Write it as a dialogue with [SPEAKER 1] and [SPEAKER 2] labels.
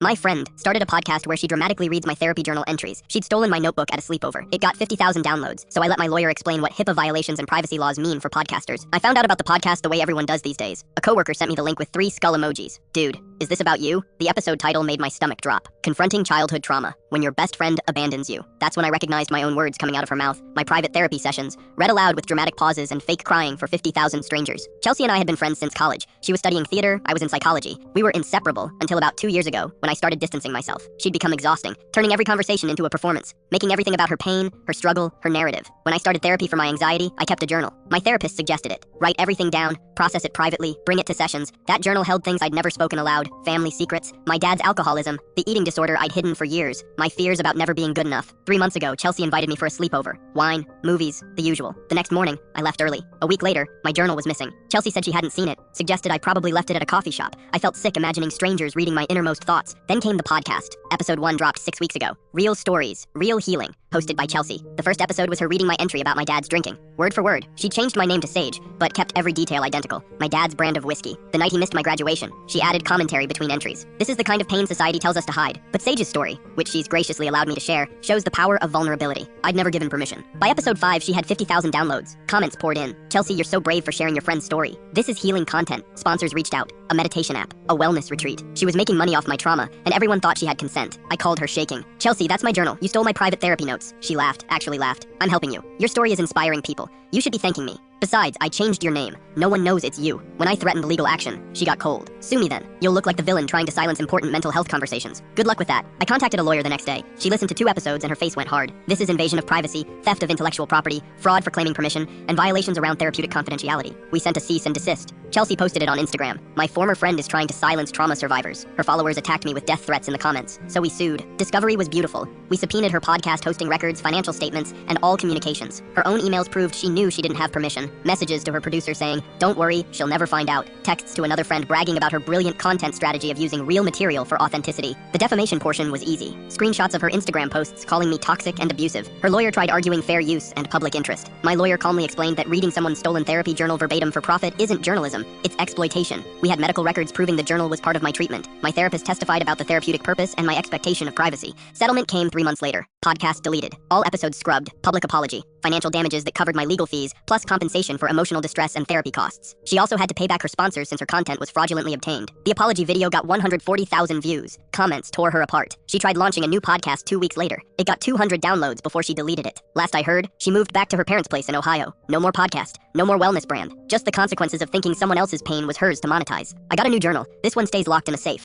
[SPEAKER 1] My friend started a podcast where she dramatically reads my therapy journal entries. She'd stolen my notebook at a sleepover. It got 50,000 downloads, so I let my lawyer explain what HIPAA violations and privacy laws mean for podcasters. I found out about the podcast the way everyone does these days. A coworker sent me the link with 3 skull emojis. Dude, is this about you? The episode title made my stomach drop. Confronting childhood trauma. When your best friend abandons you. That's when I recognized my own words coming out of her mouth. My private therapy sessions, read aloud with dramatic pauses and fake crying for 50,000 strangers. Chelsea and I had been friends since college. She was studying theater, I was in psychology. We were inseparable until about 2 years ago when I started distancing myself. She'd become exhausting, turning every conversation into a performance, making everything about her pain, her struggle, her narrative. When I started therapy for my anxiety, I kept a journal. My therapist suggested it. Write everything down, process it privately, bring it to sessions. That journal held things I'd never spoken aloud, family secrets, my dad's alcoholism, the eating disorder I'd hidden for years, my fears about never being good enough. 3 months ago, Chelsea invited me for a sleepover. Wine, movies, the usual. The next morning, I left early. A week later, my journal was missing. Chelsea said she hadn't seen it, suggested I probably left it at a coffee shop. I felt sick imagining strangers reading my innermost thoughts. Then came the podcast. Episode 1 dropped 6 weeks ago. Real Stories, Real Healing, hosted by Chelsea. The first episode was her reading my entry about my dad's drinking. Word for word, she changed my name to Sage, but kept every detail identical. My dad's brand of whiskey. The night he missed my graduation, she added commentary between entries. This is the kind of pain society tells us to hide. But Sage's story, which she's graciously allowed me to share, shows the power of vulnerability. I'd never given permission. By episode 5, she had 50,000 downloads. Comments poured in. Chelsea, you're so brave for sharing your friend's story. This is healing content. Sponsors reached out. A meditation app. A wellness retreat. She was making money off my trauma, and everyone thought she had consent. I called her shaking. Chelsea, that's my journal. You stole my private therapy notes. She laughed, actually laughed. I'm helping you. Your story is inspiring people. You should be thanking me. Besides, I changed your name. No one knows it's you. When I threatened legal action, she got cold. Sue me then. You'll look like the villain trying to silence important mental health conversations. Good luck with that. I contacted a lawyer the next day. She listened to 2 episodes and her face went hard. This is invasion of privacy, theft of intellectual property, fraud for claiming permission, and violations around therapeutic confidentiality. We sent a cease and desist. Chelsea posted it on Instagram. My former friend is trying to silence trauma survivors. Her followers attacked me with death threats in the comments, so we sued. Discovery was beautiful. We subpoenaed her podcast hosting records, financial statements, and all communications. Her own emails proved she knew she didn't have permission. Messages to her producer saying, "Don't worry, she'll never find out." Texts to another friend bragging about her brilliant content strategy of using real material for authenticity. The defamation portion was easy. Screenshots of her Instagram posts calling me toxic and abusive. Her lawyer tried arguing fair use and public interest. My lawyer calmly explained that reading someone's stolen therapy journal verbatim for profit isn't journalism, it's exploitation. We had medical records proving the journal was part of my treatment. My therapist testified about the therapeutic purpose and my expectation of privacy. Settlement came 3 months later. Podcast deleted. All episodes scrubbed. Public apology. Financial damages that covered my legal fees, plus compensation for emotional distress and therapy costs. She also had to pay back her sponsors since her content was fraudulently obtained. The apology video got 140,000 views. Comments tore her apart. She tried launching a new podcast 2 weeks later. It got 200 downloads before she deleted it. Last I heard, she moved back to her parents' place in Ohio. No more podcast. No more wellness brand. Just the consequences of thinking someone else's pain was hers to monetize. I got a new journal. This one stays locked in a safe.